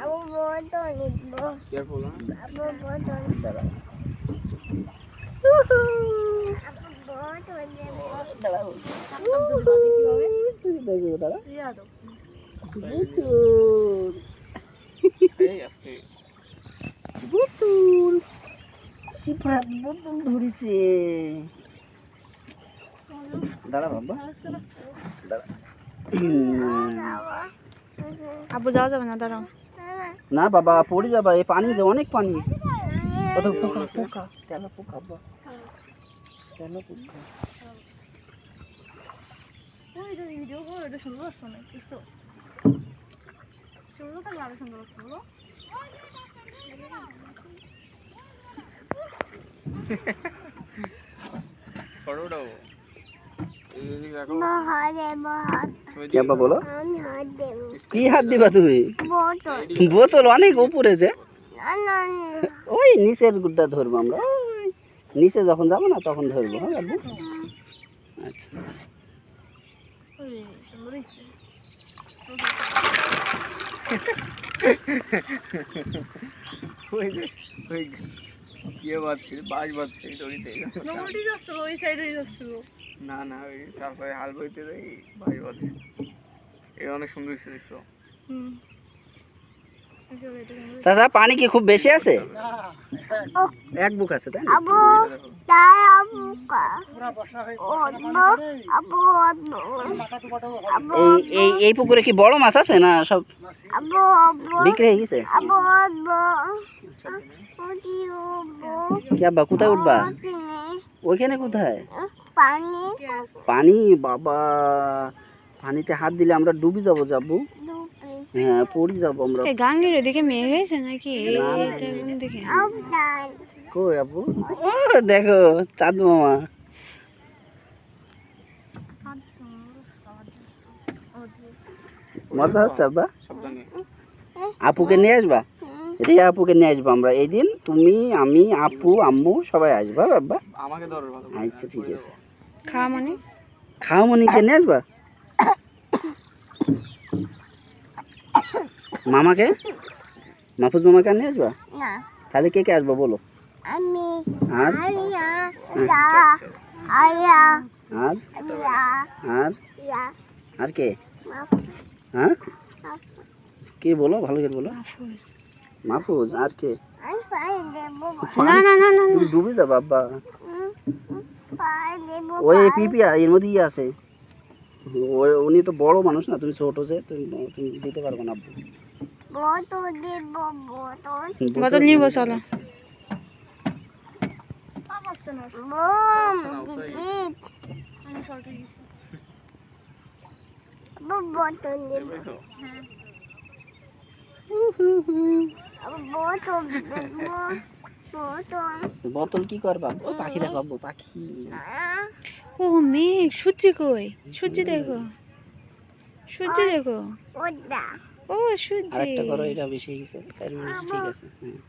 আবু বোতল নিব কেয়ারফুল আবু বোতল নিব আবু বোতল নিব দাঁড়াও দেখো দাঁড়া বুতুল এই আজকে বুতুল সিফাত বুতুল ধরেছে দাঁড়া বাবা দাঁড়া আব্বু যাওয়া যাবে না, দাঁড়াও। না বাবা পড়ে যাবা, এই পানি যে অনেক পানি। কত পোকা পোকা তেলা পোকা বাবা তেলা পোকা। ওই যে ভিডিও করো, এটা সুন্দর আসছে না কিছু সুন্দর থাকলে আরো সুন্দর আসছে বলো। ফটোটাও এই দেখো বহারে বহার কি আব্বা বলো? আমি হাত দেব কি হাত দিবা তুমি? বোতল বোতল অনেক উপরে যে, না না ওই নিচের গুড়টা ধরবো আমরা, ওই নিচে যখন যাবো না তখন ধরবো। হ্যাঁ আব্বু আচ্ছা ওই সুন্দর হইছে। ওই যে ওই ইয়ে বাজছে বাজ বাজছে দড়িতে নমটি যাচ্ছিল, ওই সাইডে যাচ্ছিল। না না ওই তারপরে হাল বইতে যাই বাজ বাজছে। এটা অনেক সুন্দর দৃশ্য। হুম চাচা পানি কি খুব বেশি আছে? এক বুক আছে তাই না? আবু তাই আবু কা আবু আবু আবু এই পুকুরে কি বড় মাছ আছে না সব আবু বিক্রি হয়ে গেছে? আবু আবু কি আব্বা কোথায় উঠবা? ওইখানে কোথায়? পানি পানি বাবা, পানিতে হাত দিলে আমরা ডুবে যাবো যাবো। ডুবে হ্যাঁ পড়ে যাবো আমরা। এই গাঙ্গের ওদিকে মেঘ হয়েছে নাকি? না, না, এইটা কোন দিকে? আবদান কই আব্বু? ও দেখো চাঁদ মামা। মজা হচ্ছে আব্বা? সাবধানে আপুকে নিয়ে আসবা? রিয়া আপুকে নিয়ে আসবো আমরা এই দিন, তুমি আমি আপু আম্মু সবাই আসবা আব্বা। আমাকে ধরো ভালো আচ্ছা ঠিক আছে। খাওয়া মানে? খাওয়া মনিকে নিয়ে আসবা? মামাকে মাহফুজ মামাকে নিয়ে আসবা? না তাহলে কে কে আসবা বলো? আমি আর আলিয়া আলিয়া আর আলিয়া আর ইয়া আর কে? হ্যাঁ কি বলো, ভালো করে বলো। মাহফুজ। মাহফুজ আর কে? আমি পাই দেব না না না না তুমি ডুবে যাবা আব্বা। পাই দেব ওই পিপিয়া এর মধ্যে ইয়ে আছে, উনি তো বড় মানুষ না, তুমি ছোট যে, তুমি তুমি দিতে পারবে না আব্বু। বোতল দেব বোতল বোতল নিব চলো। বুম দিদি বোতল দেব বুঝছো বোতল দেব বোতল বোতল কি করবা? ও পাখি দেখো আব্বু, পাখি। ও মেঘ, সূর্য কই? সূর্য দেখো, সূর্য দেখো। ওদা ও সূর্য। আরেকটা করো, এটা বেশি হয়ে গেছে 4 মিনিট। ঠিক আছে হ্যাঁ।